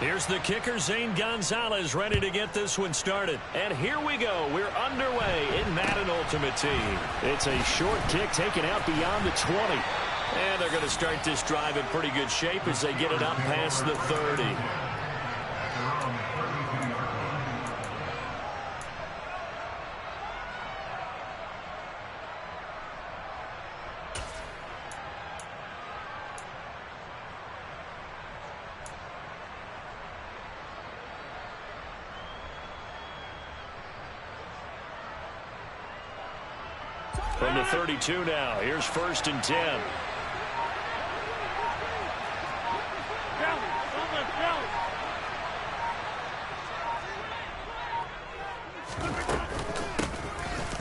Here's the kicker, Zane Gonzalez, ready to get this one started. And here we go. We're underway in Madden Ultimate Team. It's a short kick taken out beyond the 20. And they're going to start this drive in pretty good shape as they get it up past the 30. From the 32 now, here's 1st and 10.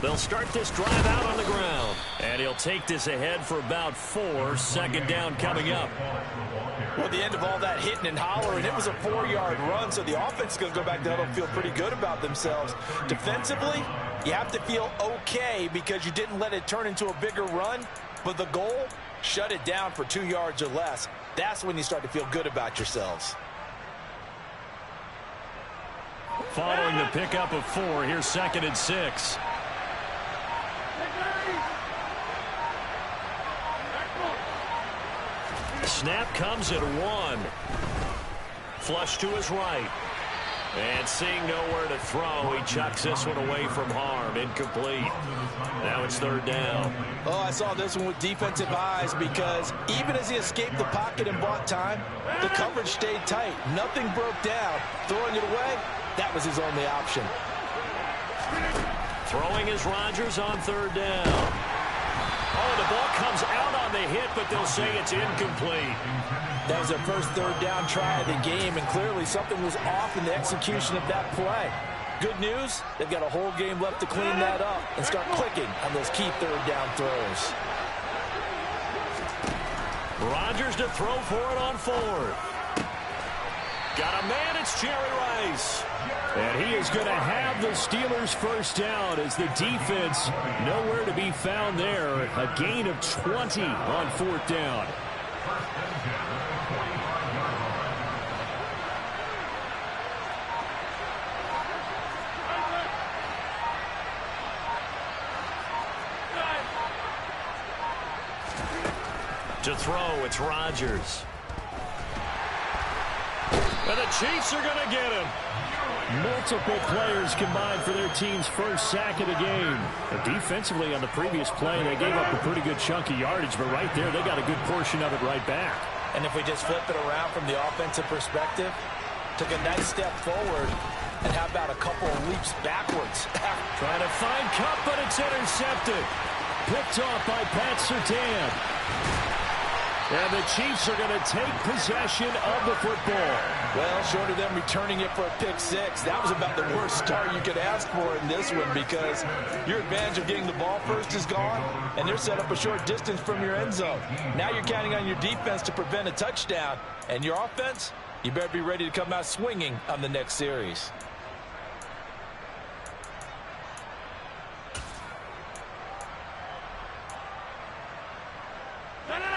They'll start this drive out on the ground. And he'll take this ahead for about 4. 2nd down coming up. Well, at the end of all that hitting and hollering, it was a 4-yard run, so the offense is going to go back to huddle and feel pretty good about themselves. Defensively, you have to feel okay because you didn't let it turn into a bigger run, but the goal, shut it down for 2 yards or less. That's when you start to feel good about yourselves. Following the pickup of 4, here's 2nd and 6. Snap comes at 1. Flush to his right. And seeing nowhere to throw, he chucks this one away from harm. Incomplete. Now it's 3rd down. Oh, I saw this one with defensive eyes because even as he escaped the pocket and bought time, the coverage stayed tight. Nothing broke down. Throwing it away, that was his only option. Throwing is Rodgers on 3rd down. Oh, the ball comes out on the hit, but they'll say it's incomplete. That was their first 3rd down try of the game, and clearly something was off in the execution of that play. Good news, they've got a whole game left to clean that up and start clicking on those key 3rd down throws. Rodgers to throw for it on 4th. Got a man, it's Jerry Rice. And he is going to have the Steelers' 1st down as the defense nowhere to be found there. A gain of 20 on 4th down. To throw, it's Rodgers. And the Chiefs are going to get him. Multiple players combined for their team's 1st sack of the game. But defensively on the previous play, they gave up a pretty good chunk of yardage, but right there, they got a good portion of it right back. And if we just flip it around from the offensive perspective, took a nice step forward, and how about a couple of leaps backwards? Trying to find Cup, but it's intercepted. Picked off by Pat Surtain. And the Chiefs are going to take possession of the football. Well, short of them returning it for a pick-6, that was about the worst start you could ask for in this one because your advantage of getting the ball first is gone, and they're set up a short distance from your end zone. Now you're counting on your defense to prevent a touchdown, and your offense, you better be ready to come out swinging on the next series.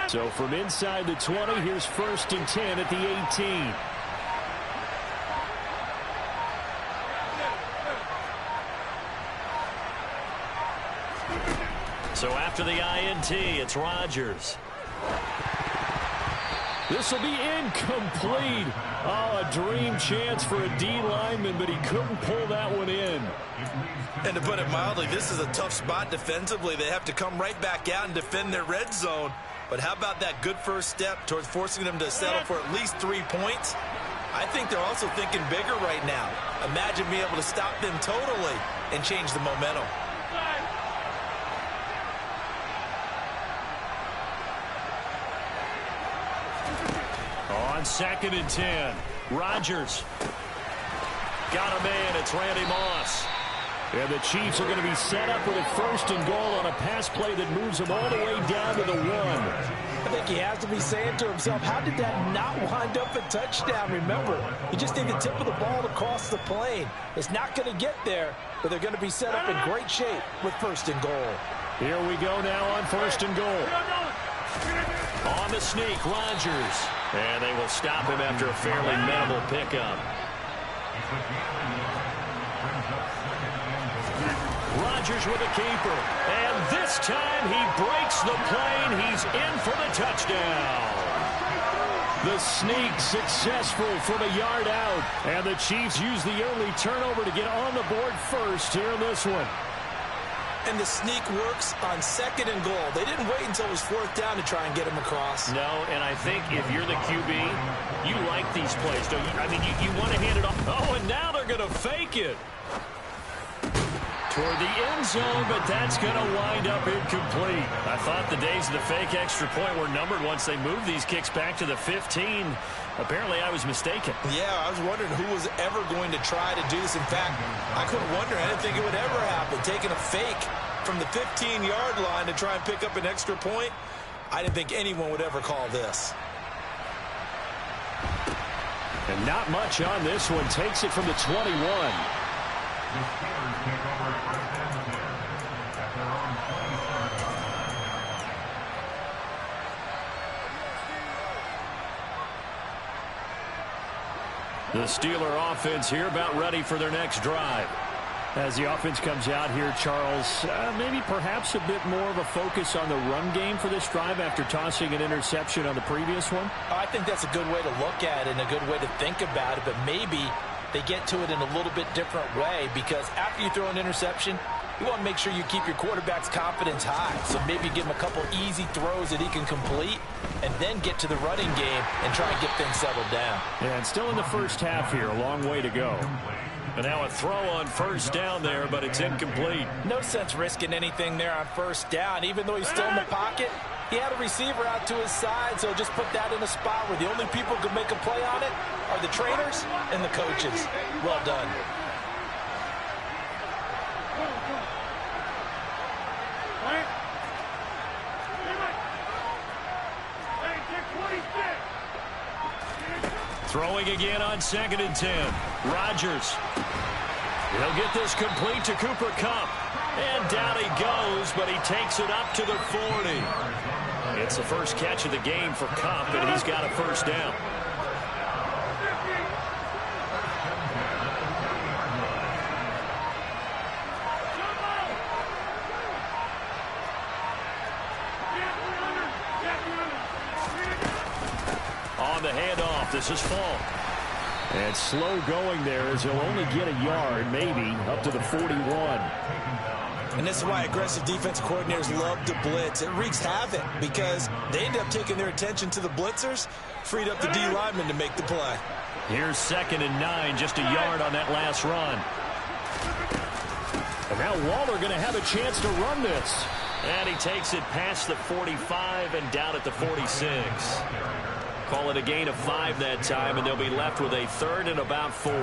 So from inside the 20, here's 1st and 10 at the 18. So after the INT, it's Rodgers. This will be incomplete. Oh, a dream chance for a D lineman, but he couldn't pull that one in. And to put it mildly, this is a tough spot defensively. They have to come right back out and defend their red zone. But how about that good first step towards forcing them to settle for at least 3 points? I think they're also thinking bigger right now. Imagine being able to stop them totally and change the momentum. On 2nd and 10, Rodgers. Got a man, it's Randy Moss. And the Chiefs are going to be set up with a 1st and goal on a pass play that moves them all the way down to the 1. I think he has to be saying to himself, how did that not wind up a touchdown? Remember, you just need the tip of the ball to cross the plane. It's not going to get there, but they're going to be set up in great shape with 1st and goal. Here we go now on 1st and goal. On the sneak, Rodgers. And they will stop him after a fairly minimal pickup. Rodgers with a keeper. And this time he breaks the plane. He's in for the touchdown. The sneak successful from a yard out. And the Chiefs use the early turnover to get on the board first here in this one. And the sneak works on 2nd and goal. They didn't wait until it was 4th down to try and get him across. No, and I think if you're the QB, you like these plays, don't you? I mean, you want to hand it off. Oh, and now they're going to fake it toward the end zone, but that's going to wind up incomplete. I thought the days of the fake extra point were numbered once they moved these kicks back to the 15. Apparently, I was mistaken. Yeah, I was wondering who was ever going to try to do this. In fact, I couldn't wonder. I didn't think it would ever happen. Taking a fake from the 15-yard line to try and pick up an extra point, I didn't think anyone would ever call this. And not much on this one. Takes it from the 21. The Steeler offense here about ready for their next drive. As the offense comes out here, Charles, maybe perhaps a bit more of a focus on the run game for this drive after tossing an interception on the previous one? I think that's a good way to look at it and a good way to think about it, but maybe they get to it in a little bit different way, because after you throw an interception, you want to make sure you keep your quarterback's confidence high. So maybe give him a couple easy throws that he can complete and then get to the running game and try and get things settled down. Yeah, and still in the first half here, a long way to go. And now a throw on first down there, but it's incomplete. No sense risking anything there on first down. Even though he's still in the pocket, he had a receiver out to his side, so just put that in a spot where the only people who can make a play on it are the trainers and the coaches. Well done. Throwing again on 2nd and 10. Rodgers. He'll get this complete to Cooper Kupp. And down he goes, but he takes it up to the 40. It's the first catch of the game for Kupp, and he's got a first down. On the handoff, this is Falk. And slow going there as he'll only get a yard, maybe, up to the 41. And this is why aggressive defensive coordinators love to blitz. It wreaks havoc because they end up taking their attention to the blitzers, freed up the D lineman to make the play. Here's 2nd and 9, just a yard on that last run. And now Waller going to have a chance to run this. And he takes it past the 45 and down at the 46. Call it a gain of 5 that time, and they'll be left with a 3rd and about 4.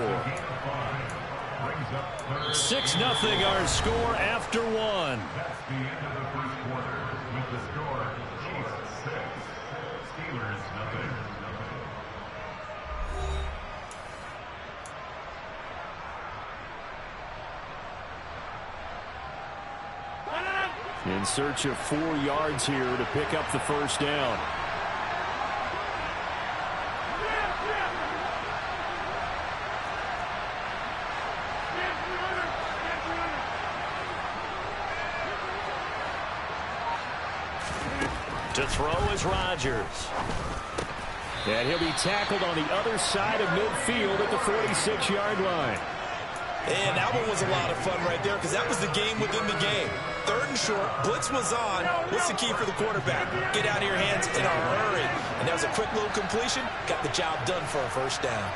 6-0 our score after 1. In search of 4 yards here to pick up the first down. To throw is Rodgers. And he'll be tackled on the other side of midfield at the 46-yard line. And that one was a lot of fun right there because that was the game within the game. 3rd and short, blitz was on. What's the key for the quarterback? Get out of your hands in a hurry. And that was a quick little completion. Got the job done for a first down.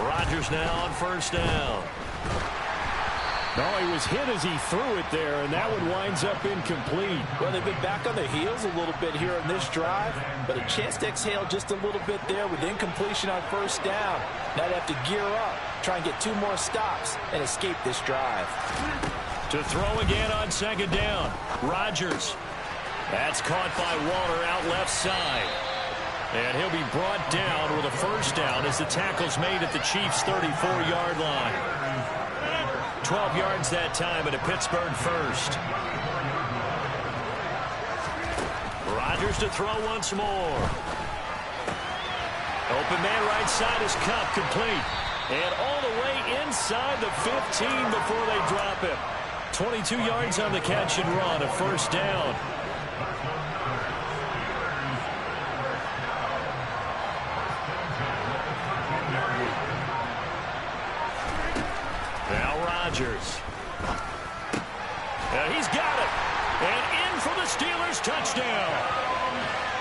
Rodgers now on first down. No, he was hit as he threw it there, and that one winds up incomplete. Well, they've been back on their heels a little bit here on this drive, but a chance to exhale just a little bit there with incompletion on first down. Now they have to gear up, try and get 2 more stops, and escape this drive. To throw again on 2nd down. Rodgers. That's caught by Waller out left side. And he'll be brought down with a first down as the tackle's made at the Chiefs' 34-yard line. 12 yards that time, and a Pittsburgh first. Rodgers to throw once more. Open man right side is Cup, complete. And all the way inside the 15 before they drop him. 22 yards on the catch and run, a first down. Now Rodgers. And he's got it. And in for the Steelers touchdown.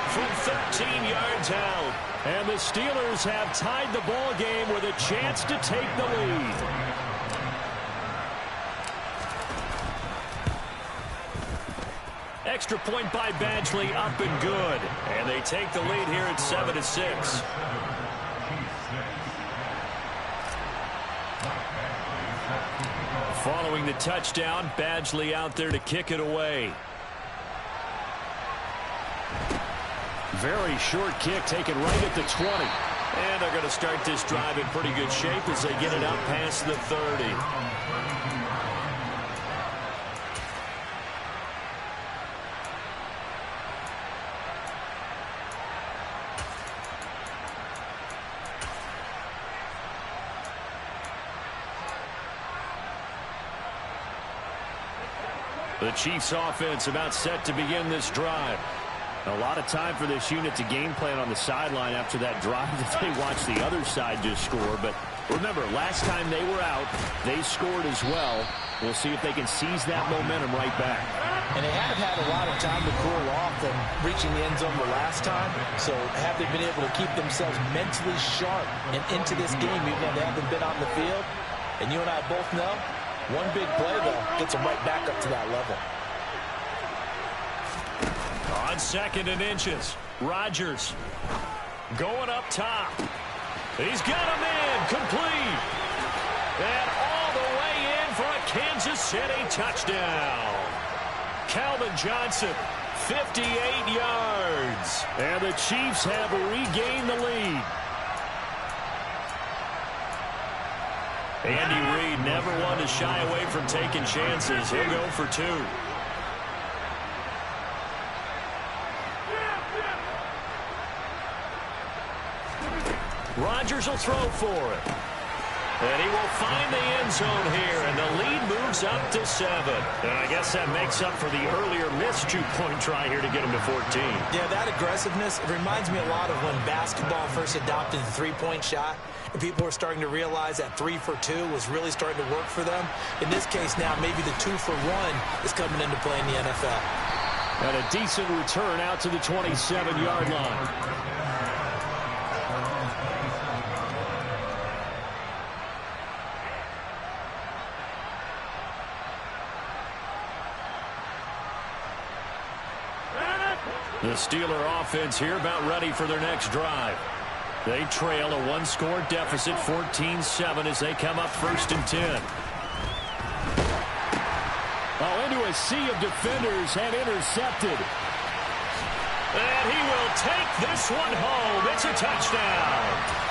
From 13 yards out. And the Steelers have tied the ball game with a chance to take the lead. Extra point by Badgley, up and good. And they take the lead here at 7-6. Following the touchdown, Badgley out there to kick it away. Very short kick taken right at the 20. And they're going to start this drive in pretty good shape as they get it up past the 30. The Chiefs offense about set to begin this drive. A lot of time for this unit to game plan on the sideline after that drive that they watched the other side just score. But remember, last time they were out, they scored as well. We'll see if they can seize that momentum right back. And they have had a lot of time to cool off from reaching the end zone the last time. So have they been able to keep themselves mentally sharp and into this game even though they haven't been on the field? And you and I both know, one big play, though, gets them right back up to that level. On 2nd and inches, Rodgers going up top. He's got a man complete. And all the way in for a Kansas City touchdown. Calvin Johnson, 58 yards. And the Chiefs have regained the lead. Andy Reid never one to shy away from taking chances. He'll go for 2. Rodgers will throw for it. And he will find the end zone here, and the lead moves up to 7. And I guess that makes up for the earlier missed 2-point try here to get him to 14. Yeah, that aggressiveness, it reminds me a lot of when basketball first adopted the three-point shot, and people were starting to realize that 3 for 2 was really starting to work for them. In this case now, maybe the 2 for 1 is coming into play in the NFL. And a decent return out to the 27-yard line. The Steeler offense here about ready for their next drive. They trail a one-score deficit, 14-7, as they come up 1st and 10. Oh, into a sea of defenders and intercepted. And he will take this one home. It's a touchdown.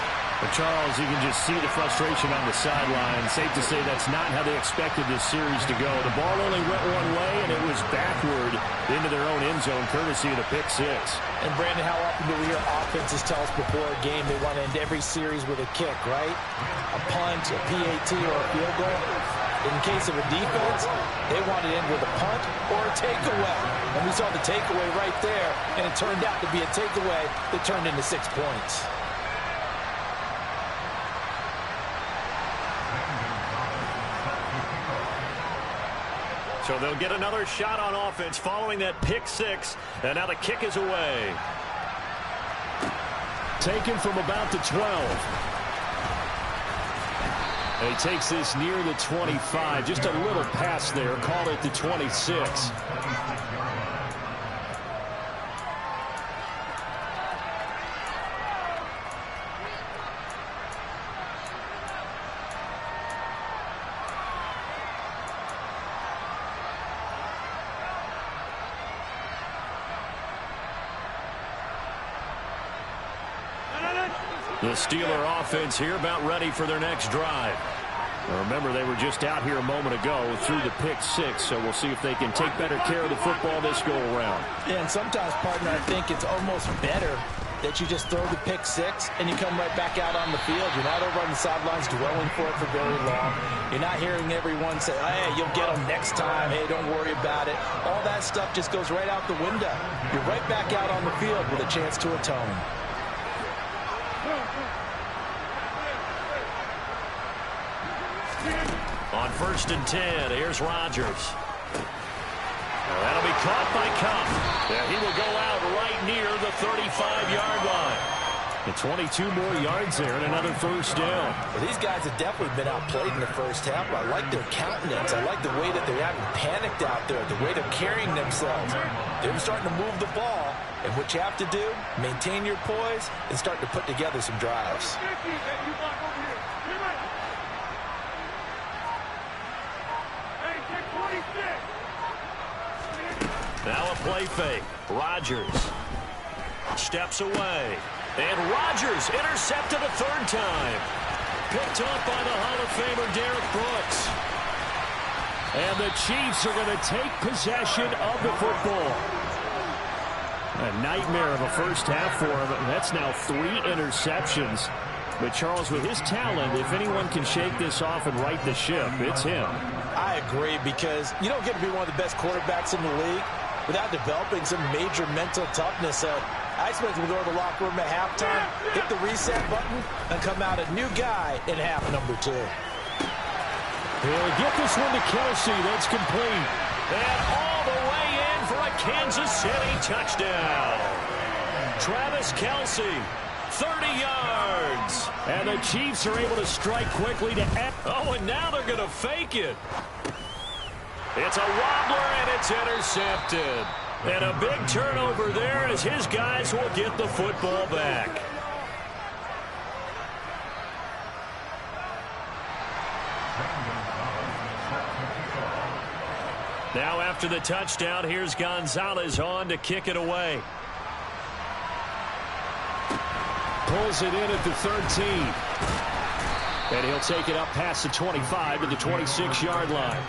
But Charles, you can just see the frustration on the sideline. Safe to say that's not how they expected this series to go. The ball only went one way, and it was backward into their own end zone, courtesy of the pick 6. And, Brandon, how often do we hear offenses tell us before a game they want to end every series with a kick, right? A punt, a PAT, or a field goal. In case of a defense, they want to end with a punt or a takeaway. And we saw the takeaway right there, and it turned out to be a takeaway that turned into 6 points. So they'll get another shot on offense following that pick 6. And now the kick is away. Taken from about the 12. And he takes this near the 25. Just a little pass there. Call it the 26. The Steeler offense here about ready for their next drive. Remember, they were just out here a moment ago through the pick six, so we'll see if they can take better care of the football this go-around. Yeah, and sometimes, partner, I think it's almost better that you just throw the pick six and you come right back out on the field. You're not over on the sidelines dwelling for it for very long. You're not hearing everyone say, hey, you'll get them next time. Hey, don't worry about it. All that stuff just goes right out the window. You're right back out on the field with a chance to atone. On 1st and 10, here's Rodgers. That'll be caught by Cup. Yeah, he will go out right near the 35-yard line. And 22 more yards there and another first down. Well, these guys have definitely been outplayed in the first half. I like their countenance. I like the way that they haven't panicked out there, the way they're carrying themselves. They're starting to move the ball. And what you have to do, maintain your poise and start to put together some drives. Now a play fake. Rodgers steps away. And Rodgers intercepted a third time. Picked up by the Hall of Famer Derek Brooks. And the Chiefs are going to take possession of the football. A nightmare of a first half for him. That's now 3 interceptions. But Charles, with his talent, if anyone can shake this off and right the ship, it's him. I agree, because you don't get to be one of the best quarterbacks in the league without developing some major mental toughness. I expect him to go to the locker room at halftime, hit the reset button, and come out a new guy in half number 2. He'll get this one to Kelsey. That's complete. And all the way in for a Kansas City touchdown. Travis Kelsey, 30 yards. And the Chiefs are able to strike quickly to end. Oh, and now they're going to fake it. It's a wobbler, and it's intercepted. And a big turnover there as his guys will get the football back. Now after the touchdown, here's Gonzalez on to kick it away. Pulls it in at the 13. And he'll take it up past the 25 to the 26-yard line.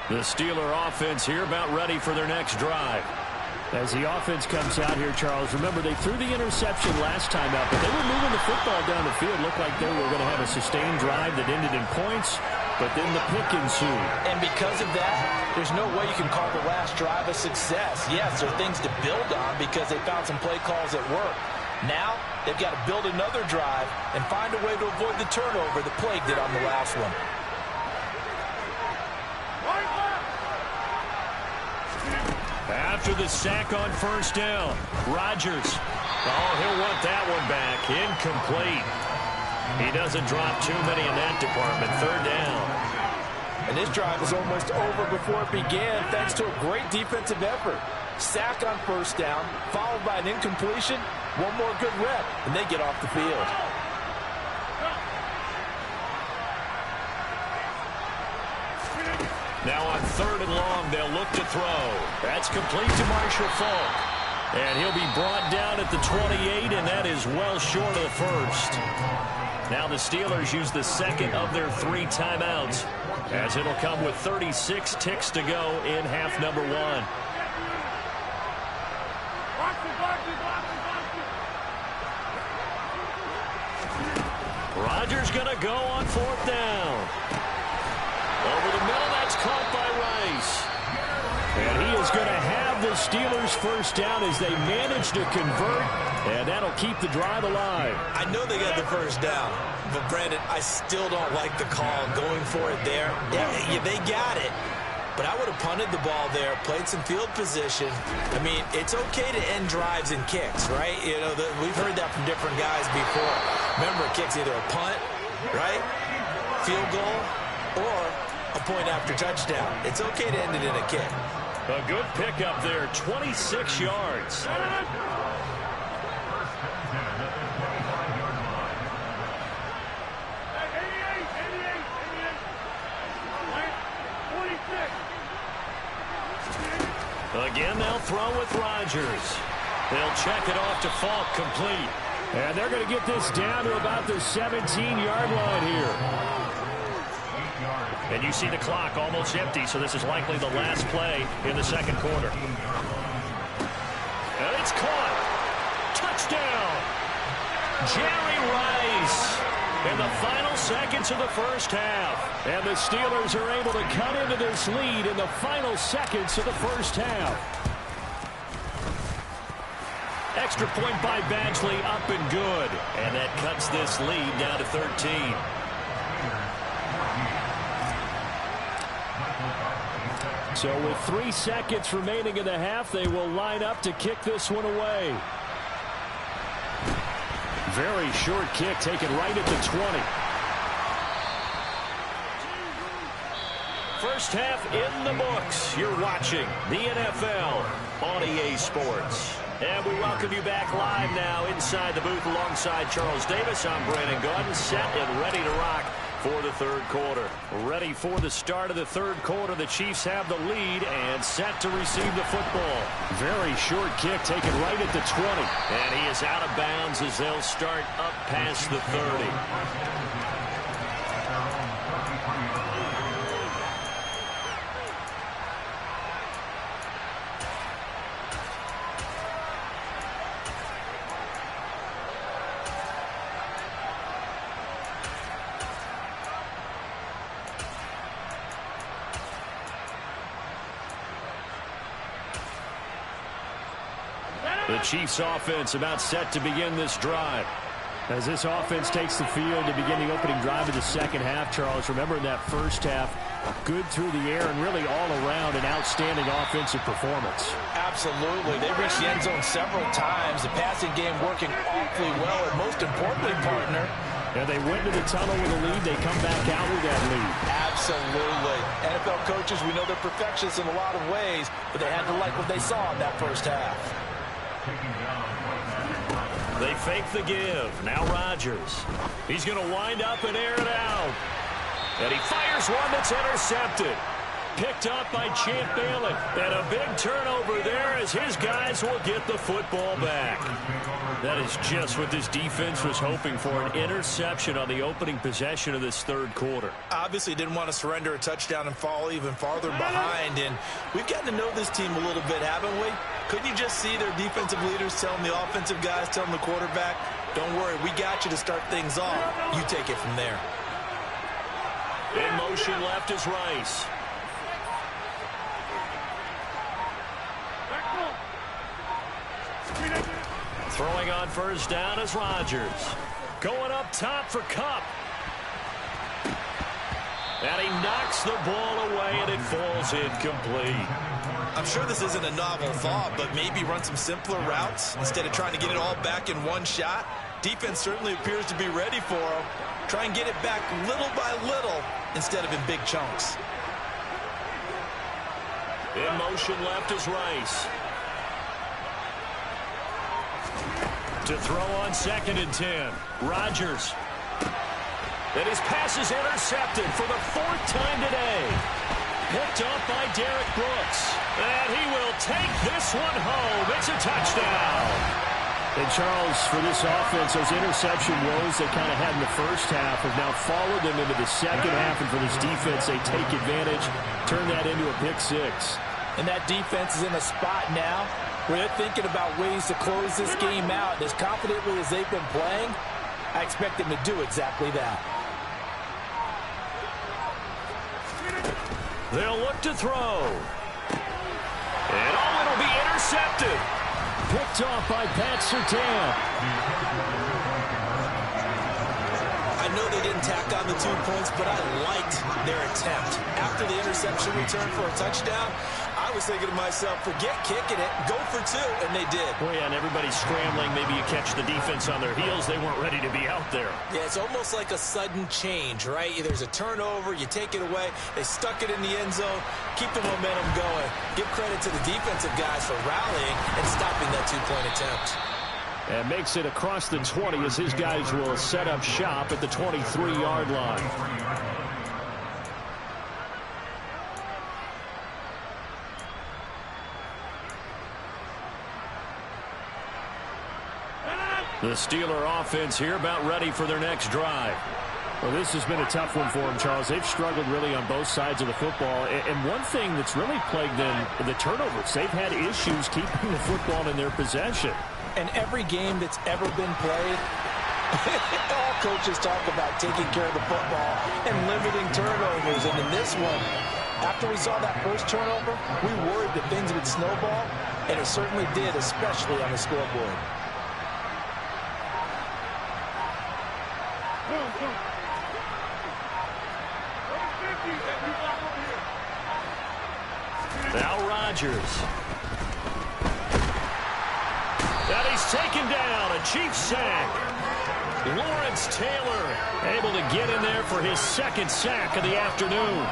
The Steeler offense here about ready for their next drive. As the offense comes out here, Charles, remember they threw the interception last time out, but they were moving the football down the field. Looked like they were going to have a sustained drive that ended in points, but then the pick ensued. And because of that, there's no way you can call the last drive a success. Yes, there are things to build on because they found some play calls that work. Now, they've got to build another drive and find a way to avoid the turnover the plague did on the last one. After the sack on first down, Rodgers. Oh, he'll want that one back. Incomplete. He doesn't drop too many in that department. Third down. And this drive was almost over before it began thanks to a great defensive effort. Sack on first down, followed by an incompletion. One more good rep, and they get off the field. Now on 3rd and long, they'll look to throw. That's complete to Marshall Faulk. And he'll be brought down at the 28, and that is well short of the first. Now the Steelers use the second of their 3 timeouts, as it'll come with 36 ticks to go in half number 1. Rodgers going to go on 4th down. Over the middle, that's caught by Rice. And he is going to have the Steelers first down as they manage to convert, and that'll keep the drive alive. I know they got the first down, but Brandon, I still don't like the call going for it there. Yeah, they got it, but I would have punted the ball there, played some field position. I mean, it's okay to end drives and kicks, right? You know, we've heard that from different guys before. Remember, a kick's either a punt, right, field goal, or a point after touchdown. It's okay to end it in a kick. A good pickup there, 26 yards. Again, they'll throw with Rodgers. They'll check it off to Falk, complete. And they're going to get this down to about the 17-yard line here. And you see the clock almost empty, so this is likely the last play in the second quarter. And it's caught. Touchdown. Jerry Rice in the final seconds of the first half. And the Steelers are able to cut into this lead in the final seconds of the first half. Extra point by Badgley, up and good. And that cuts this lead down to 13. So with 3 seconds remaining in the half, they will line up to kick this one away. Very short kick taken right at the 20. First half in the books. You're watching the NFL on EA Sports. And we welcome you back live now inside the booth alongside Charles Davis. I'm Brandon Gaudin, set and ready to rock for the third quarter. Ready for the start of the third quarter. The Chiefs have the lead and set to receive the football. Very short kick taken right at the 20. And he is out of bounds as they'll start up past the 30. The Chiefs offense about set to begin this drive. As this offense takes the field to begin the opening drive of the second half, Charles, remember in that first half, good through the air and really all around an outstanding offensive performance. Absolutely. They reached the end zone several times. The passing game working awfully well, and most importantly, partner, and they went to the tunnel with a lead. They come back out with that lead. Absolutely. NFL coaches, we know they're perfectionists in a lot of ways, but they had to like what they saw in that first half. They fake the give. Now Rodgers. He's going to wind up and air it out. And he fires one that's intercepted. Picked up by Champ Bailey. And a big turnover there as his guys will get the football back. That is just what this defense was hoping for, an interception on the opening possession of this third quarter. Obviously didn't want to surrender a touchdown and fall even farther behind. And we've gotten to know this team a little bit, haven't we? Couldn't you just see their defensive leaders telling the offensive guys, telling the quarterback, don't worry, we got you to start things off. You take it from there. In motion left is Rice. Throwing on first down is Rodgers. Going up top for Kupp. And he knocks the ball away, and it falls incomplete. I'm sure this isn't a novel thought, but maybe run some simpler routes instead of trying to get it all back in one shot. Defense certainly appears to be ready for him. Try and get it back little by little instead of in big chunks. In motion left is Rice. To throw on 2nd and 10. Rodgers. And his pass is intercepted for the 4th time today. Picked up by Derek Brooks. And he will take this one home. It's a touchdown. And Charles, for this offense, those interception woes they kind of had in the first half have now followed them into the second half. And for this defense, they take advantage, turn that into a pick 6. And that defense is in a spot now where they're thinking about ways to close this game out. And as confidently as they've been playing, I expect them to do exactly that. They'll look to throw. And it'll be intercepted. Picked off by Pat Surtain. I know they didn't tack on the 2 points, but I liked their attempt. After the interception return for a touchdown, I was thinking to myself, forget kicking it, go for 2, and they did. Well, yeah, and everybody's scrambling. Maybe you catch the defense on their heels. They weren't ready to be out there. Yeah, it's almost like a sudden change, right? There's a turnover, you take it away, they stuck it in the end zone, keep the momentum going. Give credit to the defensive guys for rallying and stopping that 2-point attempt. And makes it across the 20 as his guys will set up shop at the 23-yard line. The Steeler offense here about ready for their next drive. Well, this has been a tough one for them, Charles. They've struggled really on both sides of the football. And one thing that's really plagued them, the turnovers. They've had issues keeping the football in their possession. And every game that's ever been played, all coaches talk about taking care of the football and limiting turnovers. And in this one, after we saw that first turnover, we worried that things would snowball, and it certainly did, especially on the scoreboard. Now Rodgers. And he's taken down, a Chiefs sack. Lawrence Taylor able to get in there for his second sack of the afternoon.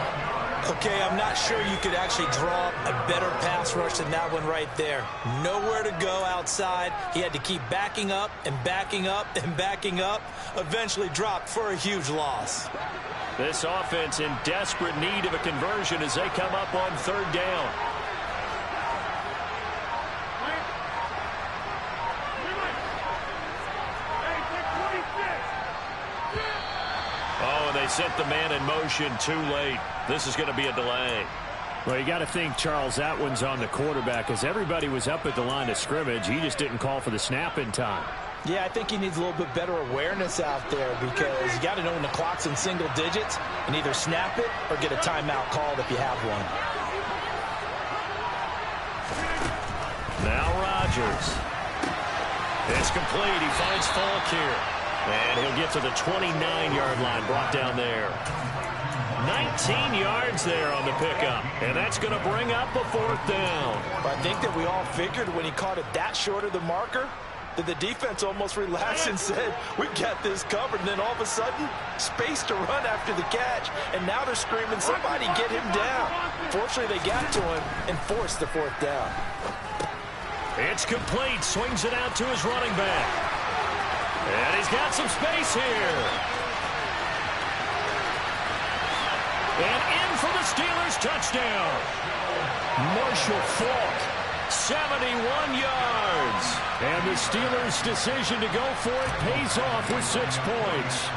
Okay, I'm not sure you could actually draw a better pass rush than that one right there. Nowhere to go outside. He had to keep backing up and backing up and backing up. Eventually dropped for a huge loss. This offense in desperate need of a conversion as they come up on third down. Oh, and they sent the man in motion too late. This is going to be a delay. Well, you got to think, Charles, that one's on the quarterback as everybody was up at the line of scrimmage. He just didn't call for the snap in time. Yeah, I think he needs a little bit better awareness out there because you got to know when the clock's in single digits and either snap it or get a timeout called if you have one. Now Rodgers. It's complete. He finds Falk here. And he'll get to the 29-yard line, brought down there. 19 yards there on the pickup. And that's going to bring up a fourth down. I think that we all figured when he caught it that short of the marker, that the defense almost relaxed and said, we got this covered. And then all of a sudden, space to run after the catch. And now they're screaming, somebody get him down. Fortunately, they got to him and forced the fourth down. It's complete. Swings it out to his running back. And he's got some space here. And in for the Steelers touchdown. Marshall Faulk, 71 yards. And the Steelers' decision to go for it pays off with 6 points.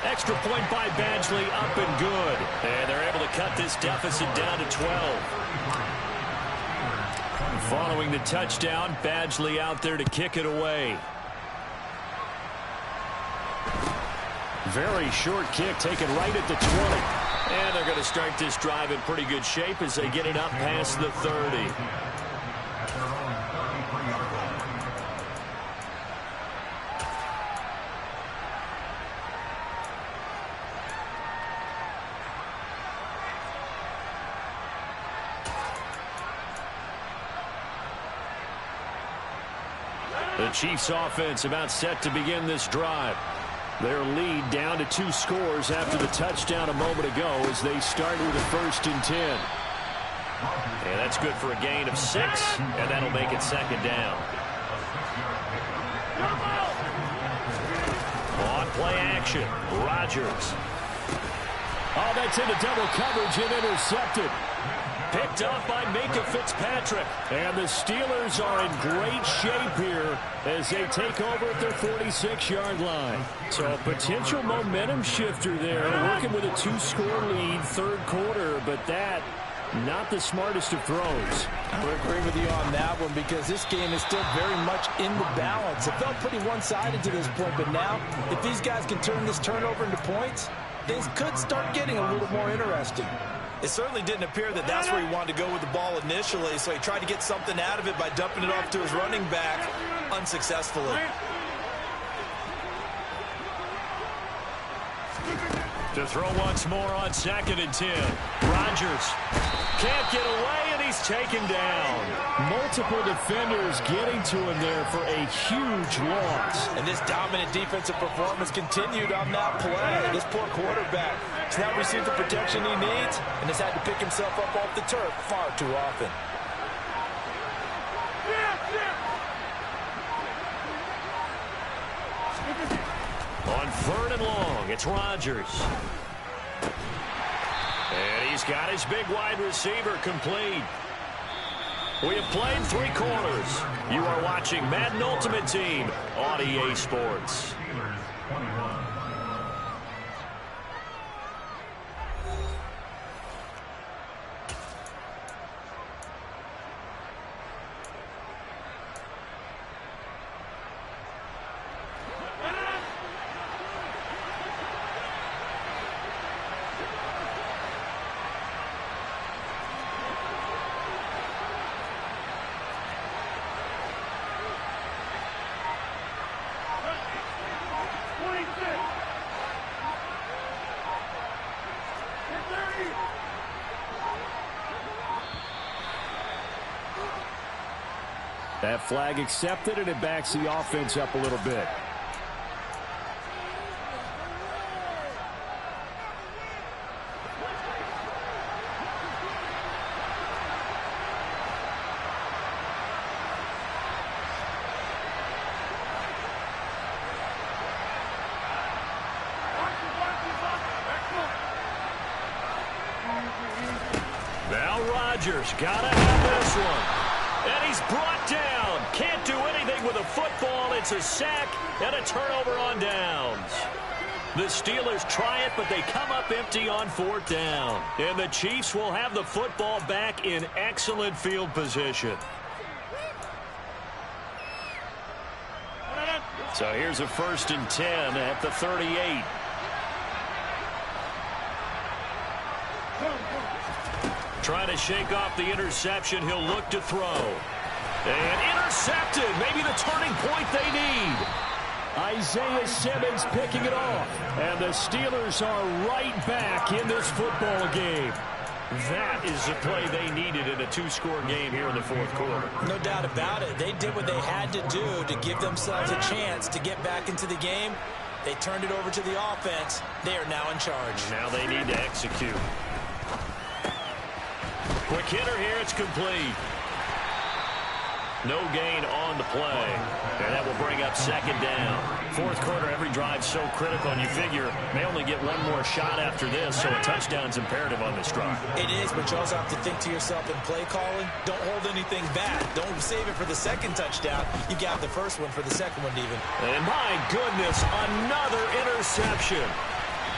Extra point by Badgley, up and good. And they're able to cut this deficit down to 12. Following the touchdown, Badgley out there to kick it away. Very short kick taken right at the 20. And they're going to start this drive in pretty good shape as they get it up past the 30. The Chiefs offense about set to begin this drive. Their lead down to 2 scores after the touchdown a moment ago as they start with a 1st and 10. And that's good for a gain of 6, and that'll make it 2nd down. On play action, Rodgers. Oh, that's into double coverage and intercepted. Picked off by Minka Fitzpatrick. And the Steelers are in great shape here as they take over at their 46-yard line. So a potential momentum shifter there, working with a 2-score lead, 3rd quarter, but that not the smartest of throws. I would agree with you on that one because this game is still very much in the balance. It felt pretty one-sided to this point, but now if these guys can turn this turnover into points, things could start getting a little more interesting. It certainly didn't appear that that's where he wanted to go with the ball initially, so he tried to get something out of it by dumping it off to his running back unsuccessfully. To throw once more on 2nd and 10. Rodgers can't get away, and he's taken down. Multiple defenders getting to him there for a huge loss. And this dominant defensive performance continued on that play. This poor quarterback has not received the protection he needs and has had to pick himself up off the turf far too often. On 3rd and long, it's Rodgers. And he's got his big wide receiver complete. We have played 3 quarters. You are watching Madden Ultimate Team on EA Sports. That flag accepted, and it backs the offense up a little bit. Now Rodgers gotta have this one. And he's brought down. Can't do anything with a football. It's a sack and a turnover on downs. The Steelers try it, but they come up empty on 4th down. And the Chiefs will have the football back in excellent field position. So here's a 1st and 10 at the 38. Trying to shake off the interception. He'll look to throw. And intercepted. Maybe the turning point they need. Isaiah Simmons picking it off. And the Steelers are right back in this football game. That is the play they needed in a 2-score game here in the 4th quarter. No doubt about it. They did what they had to do to give themselves a chance to get back into the game. They turned it over to the offense. They are now in charge. Now they need to execute. Quick hitter here, it's complete. No gain on the play. And that will bring up 2nd down. 4th quarter, every drive so critical, and you figure they only get one more shot after this, so a touchdown's imperative on this drive. It is, but you also have to think to yourself in play calling, don't hold anything back. Don't save it for the 2nd touchdown. You got the 1st one for the 2nd one even. And my goodness, another interception.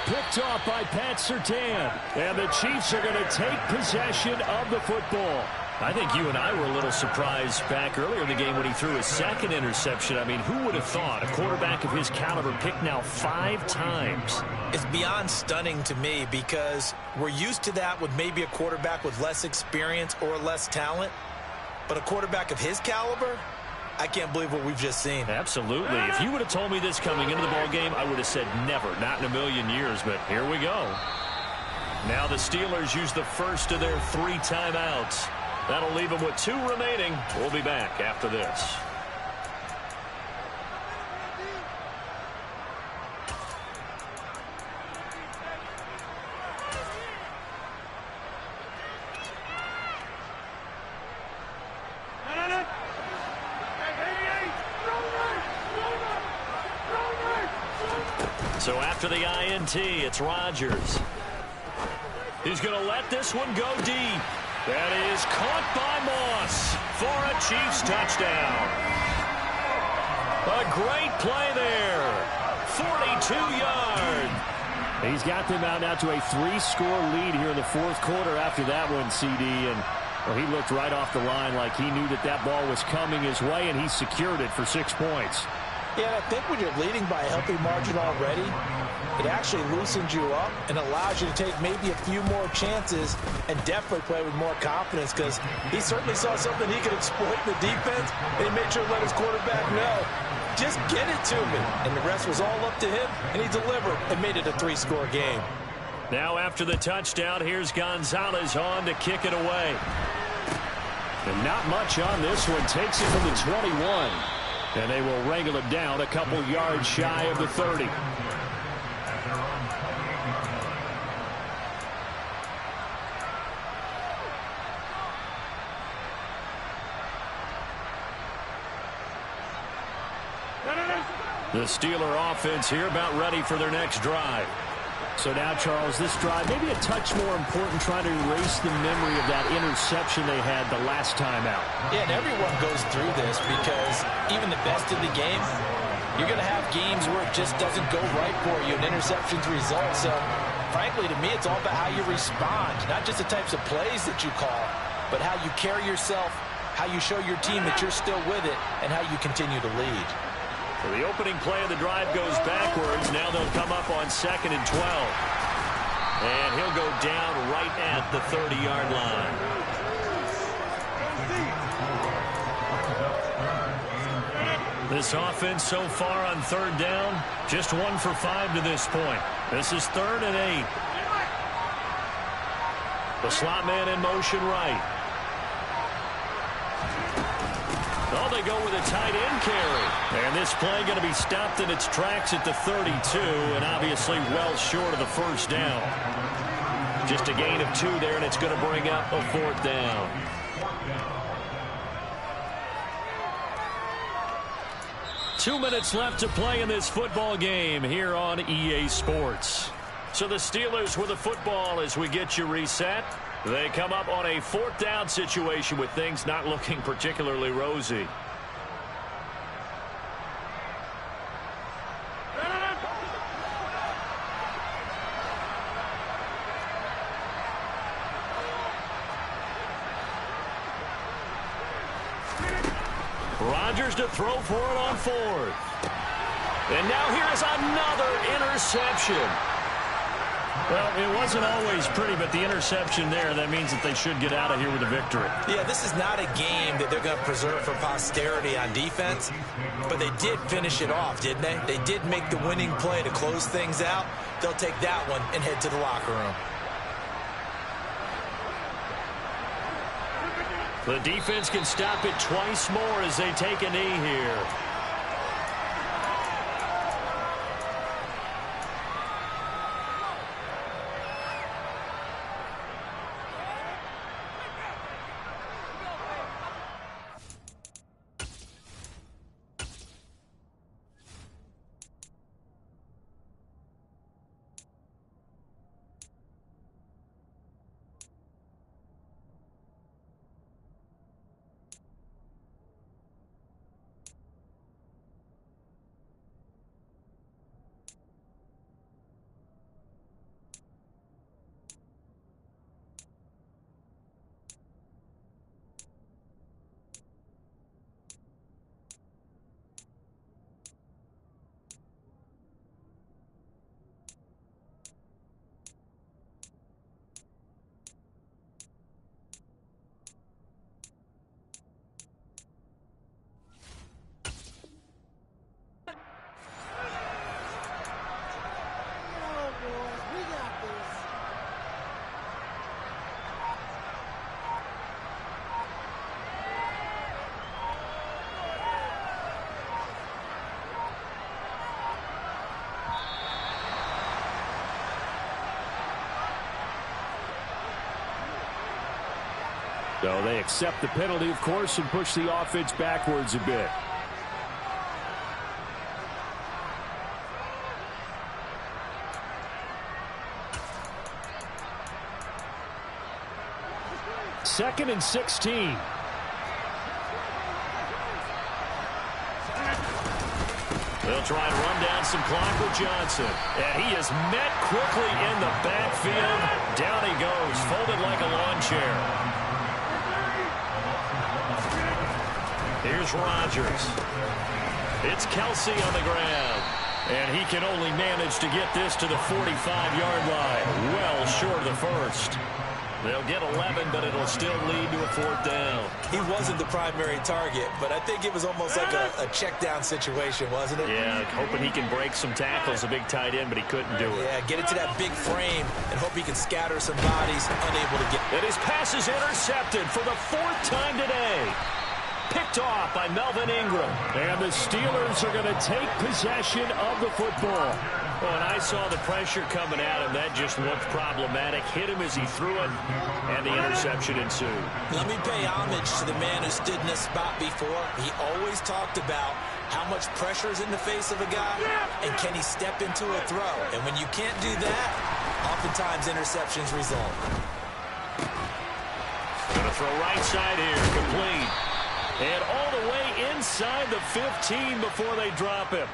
Picked off by Pat Surtain. And the Chiefs are going to take possession of the football. I think you and I were a little surprised back earlier in the game when he threw his 2nd interception. I mean, who would have thought a quarterback of his caliber picked now 5 times? It's beyond stunning to me because we're used to that with maybe a quarterback with less experience or less talent. But a quarterback of his caliber, I can't believe what we've just seen. Absolutely. If you would have told me this coming into the ball game, I would have said never, not in a million years, but here we go. Now the Steelers use the first of their 3 timeouts. That'll leave them with 2 remaining. We'll be back after this. So after the INT, it's Rodgers. He's going to let this one go deep. That is caught by Moss for a Chiefs touchdown. A great play there. 42 yards. He's got them out now to a 3-score lead here in the 4th quarter after that one, CD. And well, he looked right off the line like he knew that ball was coming his way, and he secured it for 6 points. Yeah, I think when you're leading by a healthy margin already, it actually loosens you up and allows you to take maybe a few more chances and definitely play with more confidence because he certainly saw something he could exploit in the defense, and he made sure to let his quarterback know, just get it to me. And the rest was all up to him, and he delivered and made it a 3-score game. Now after the touchdown, here's Gonzalez on to kick it away. And not much on this one. Takes it from the 21. And they will wrangle it down a couple yards shy of the 30. The Steeler offense here about ready for their next drive. So now, Charles, this drive maybe a touch more important, trying to erase the memory of that interception they had the last time out. Yeah, and everyone goes through this because even the best in the game, you're going to have games where it just doesn't go right for you, and interceptions result. So, frankly, to me, it's all about how you respond, not just the types of plays that you call, but how you carry yourself, how you show your team that you're still with it, and how you continue to lead. So the opening play of the drive goes backwards. Now they'll come up on 2nd and 12. And he'll go down right at the 30-yard line. This offense so far on 3rd down, just 1 for 5 to this point. This is 3rd and 8. The slot man in motion right. Oh, they go with a tight end carry. And this play going to be stopped in its tracks at the 32, and obviously well short of the 1st down. Just a gain of 2 there, and it's going to bring up a 4th down. Two minutes left to play in this football game here on EA Sports. So the Steelers with the football as we get you reset. They come up on a 4th down situation with things not looking particularly rosy. Rodgers to throw for it on 4th. And now here is another interception. Well, it wasn't always pretty, but the interception there, that means that they should get out of here with a victory. Yeah, this is not a game that they're going to preserve for posterity on defense, but they did finish it off, didn't they? They did make the winning play to close things out. They'll take that one and head to the locker room. The defense can stop it twice more as they take a knee here. So they accept the penalty, of course, and push the offense backwards a bit. Second and 16. They'll try and run down some clock with Johnson. And he is met quickly in the backfield. Down he goes, folded like a lawn chair. Here's Rodgers. It's Kelsey on the ground. And he can only manage to get this to the 45-yard line. Well short of the first. They'll get 11, but it'll still lead to a 4th down. He wasn't the primary target, but I think it was almost like a check down situation, wasn't it? Yeah, hoping he can break some tackles, a big tight end, but he couldn't do it. Yeah, get it to that big frame and hope he can scatter some bodies, unable to get. And his pass is intercepted for the 4th time today. Picked off by Melvin Ingram. And the Steelers are going to take possession of the football. Well, and I saw the pressure coming at him. That just looked problematic. Hit him as he threw it, and the interception ensued. Let me pay homage to the man who stood in this spot before. He always talked about how much pressure is in the face of a guy, and can he step into a throw. And when you can't do that, oftentimes interceptions result. Going to throw right side here, complete. And all the way inside the 15 before they drop him.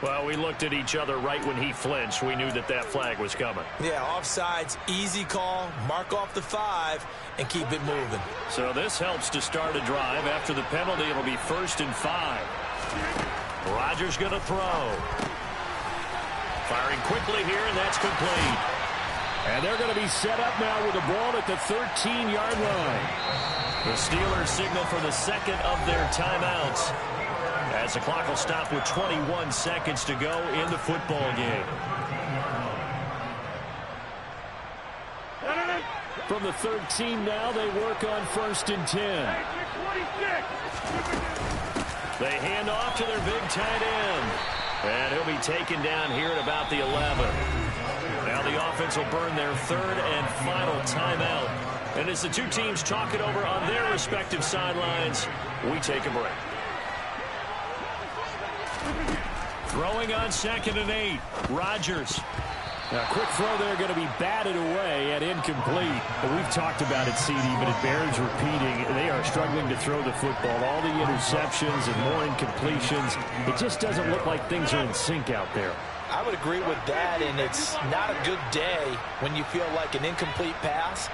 Well, we looked at each other right when he flinched. We knew that that flag was coming. Yeah, offsides, easy call, mark off the 5, and keep it moving. So this helps to start a drive. After the penalty, it'll be 1st and 5. Rodgers going to throw. Firing quickly here, and that's complete. And they're going to be set up now with the ball at the 13-yard line. The Steelers signal for the second of their timeouts, as the clock will stop with 21 seconds to go in the football game. From the 13 now, they work on 1st and 10. They hand off to their big tight end. And he'll be taken down here at about the 11. Now the offense will burn their 3rd and final timeout. And as the two teams talk it over on their respective sidelines, we take a break. Throwing on 2nd and 8. Rodgers. Now, quick throw there, going to be batted away and incomplete. But we've talked about it, CD, but it bears repeating. They are struggling to throw the football. All the interceptions and more incompletions. It just doesn't look like things are in sync out there. I would agree with that, and it's not a good day when you feel like an incomplete pass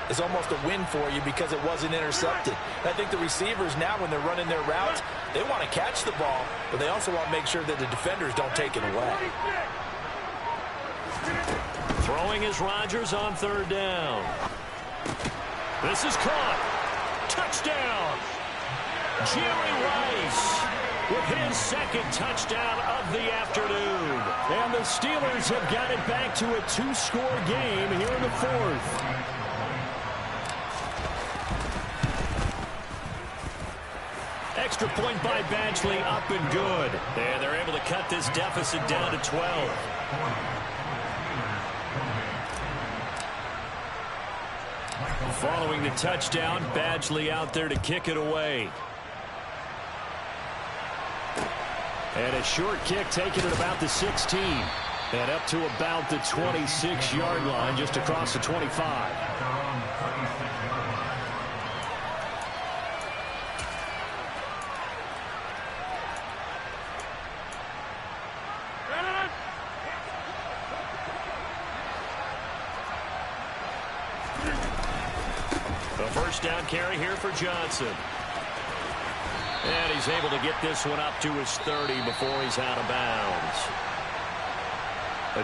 is almost a win for you because it wasn't intercepted. And I think the receivers now, when they're running their routes, they want to catch the ball, but they also want to make sure that the defenders don't take it away. Throwing is Rodgers on 3rd down. This is caught. Touchdown. Jerry Rice with his 2nd touchdown of the afternoon. And the Steelers have got it back to a 2-score game here in the 4th. Extra point by Badgley, up and good. And they're able to cut this deficit down to 12. Following the touchdown, Badgley out there to kick it away. And a short kick taken at about the 16. And up to about the 26-yard line, just across the 25. First down carry here for Johnson. And he's able to get this one up to his 30 before he's out of bounds.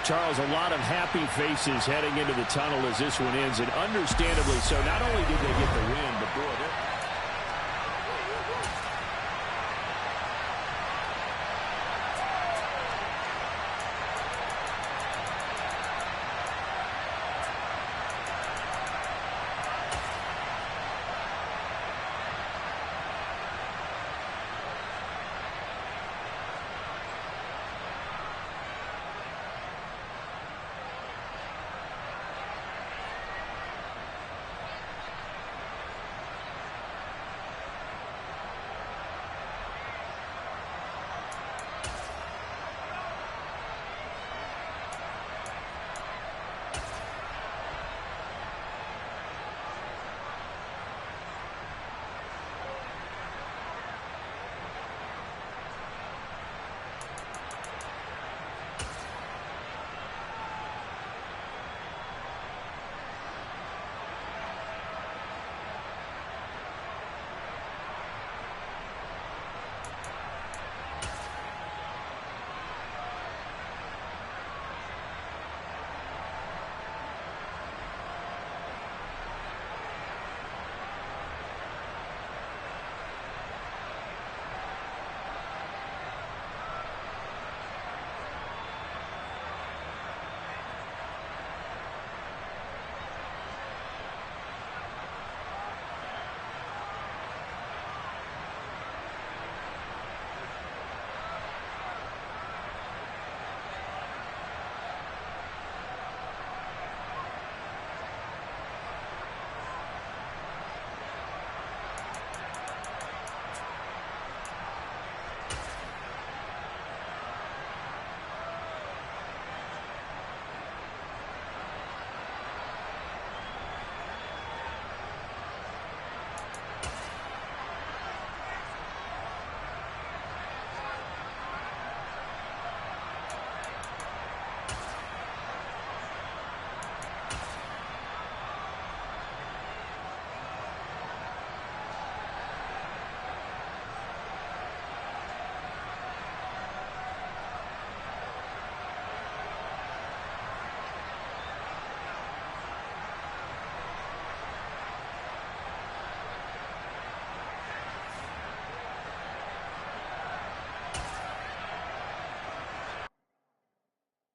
Charles, a lot of happy faces heading into the tunnel as this one ends, and understandably so. Not only did they get the win, but boy,